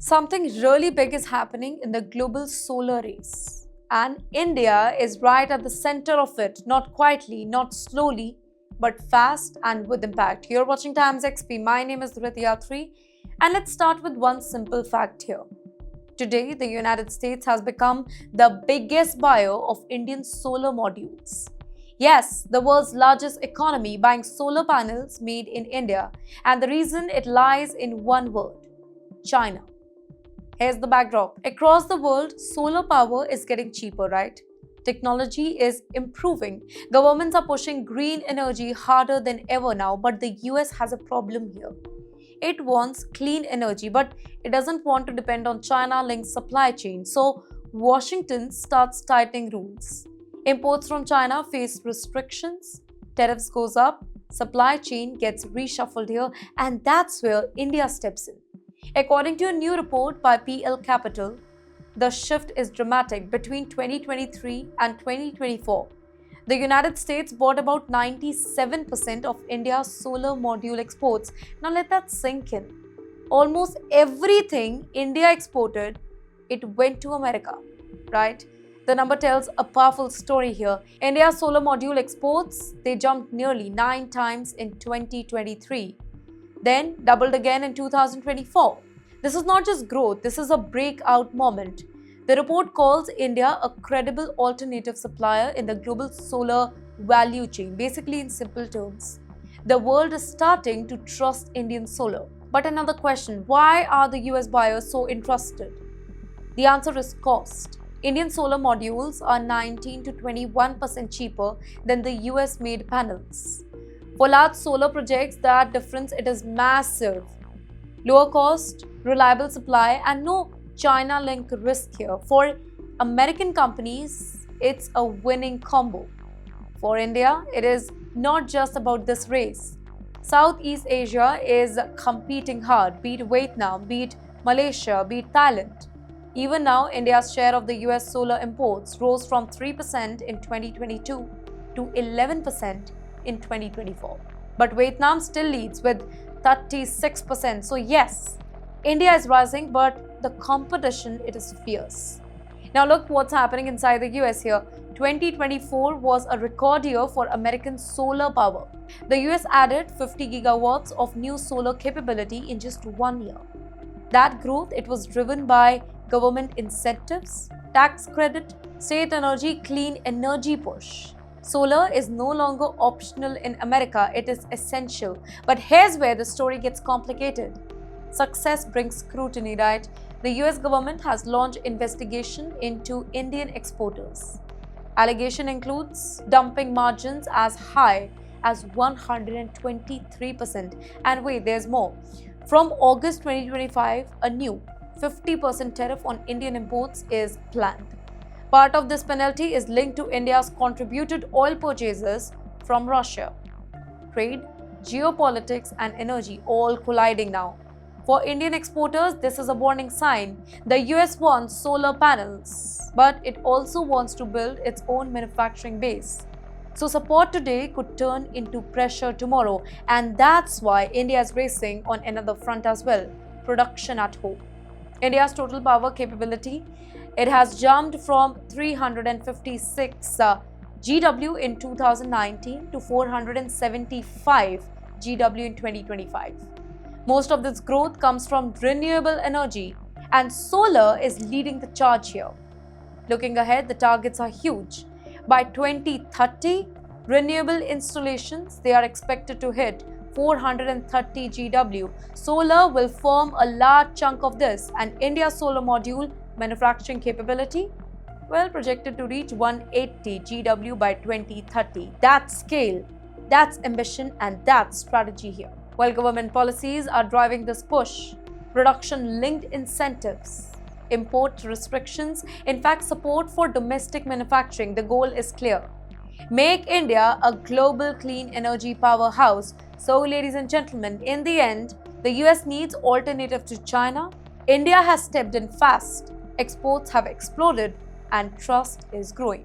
Something really big is happening in the global solar race. And India is right at the center of it, not quietly, not slowly, but fast and with impact. You're watching Times XP. My name is Dhriti Yatri, and let's start with one simple fact here. Today, the United States has become the biggest buyer of Indian solar modules. Yes, the world's largest economy buying solar panels made in India, and the reason it lies in one word: China. Here's the backdrop. Across the world, solar power is getting cheaper, right? Technology is improving. Governments are pushing green energy harder than ever now, but the US has a problem here. It wants clean energy, but it doesn't want to depend on China-linked supply chain. So Washington starts tightening rules. Imports from China face restrictions, tariffs goes up, supply chain gets reshuffled here, and that's where India steps in. According to a new report by PL Capital, the shift is dramatic. Between 2023 and 2024, the United States bought about 97% of India's solar module exports. Now let that sink in. Almost everything India exported, it went to America, right? The number tells a powerful story here. India's solar module exports, they jumped nearly 9 times in 2023. Then doubled again in 2024. This is not just growth, this is a breakout moment. The report calls India a credible alternative supplier in the global solar value chain, basically in simple terms. The world is starting to trust Indian solar. But another question, why are the US buyers so interested? The answer is cost. Indian solar modules are 19 to 21% cheaper than the US made panels. For large solar projects, that difference it is massive. Lower cost, reliable supply, and no China-linked risk here. For American companies, it's a winning combo. For India, it is not just about this race. Southeast Asia is competing hard, be it Vietnam, be it Malaysia, be it Thailand. Even now, India's share of the US solar imports rose from 3% in 2022 to 11% in 2024. But Vietnam still leads with 36%. So yes, India is rising, but the competition, it is fierce. Now look what's happening inside the US here. 2024 was a record year for American solar power. The US added 50 gigawatts of new solar capability in just 1 year. That growth, it was driven by government incentives, tax credit, state energy, clean energy push. Solar is no longer optional in America, it is essential. But here's where the story gets complicated. Success brings scrutiny, right? The US government has launched investigation into Indian exporters. Allegation includes dumping margins as high as 123%. And wait, there's more. From August 2025, a new 50% tariff on Indian imports is planned. Part of this penalty is linked to India's contributed oil purchases from Russia. Trade, geopolitics, and energy all colliding now. For Indian exporters, this is a warning sign. The US wants solar panels, but it also wants to build its own manufacturing base. So support today could turn into pressure tomorrow, and that's why India is racing on another front as well: production at home. India's total power capability, it has jumped from 356 GW in 2019 to 475 GW in 2025. Most of this growth comes from renewable energy, and solar is leading the charge here. Looking ahead, the targets are huge. By 2030, renewable installations, they are expected to hit 430 GW. Solar will form a large chunk of this, and India's solar module manufacturing capability, well, projected to reach 180 GW by 2030. That's scale, that's ambition, and that's strategy here. While government policies are driving this push, production-linked incentives, import restrictions, in fact, support for domestic manufacturing, the goal is clear. Make India a global clean energy powerhouse. So, ladies and gentlemen, in the end, the US needs alternative to China. India has stepped in fast. Exports have exploded and trust is growing.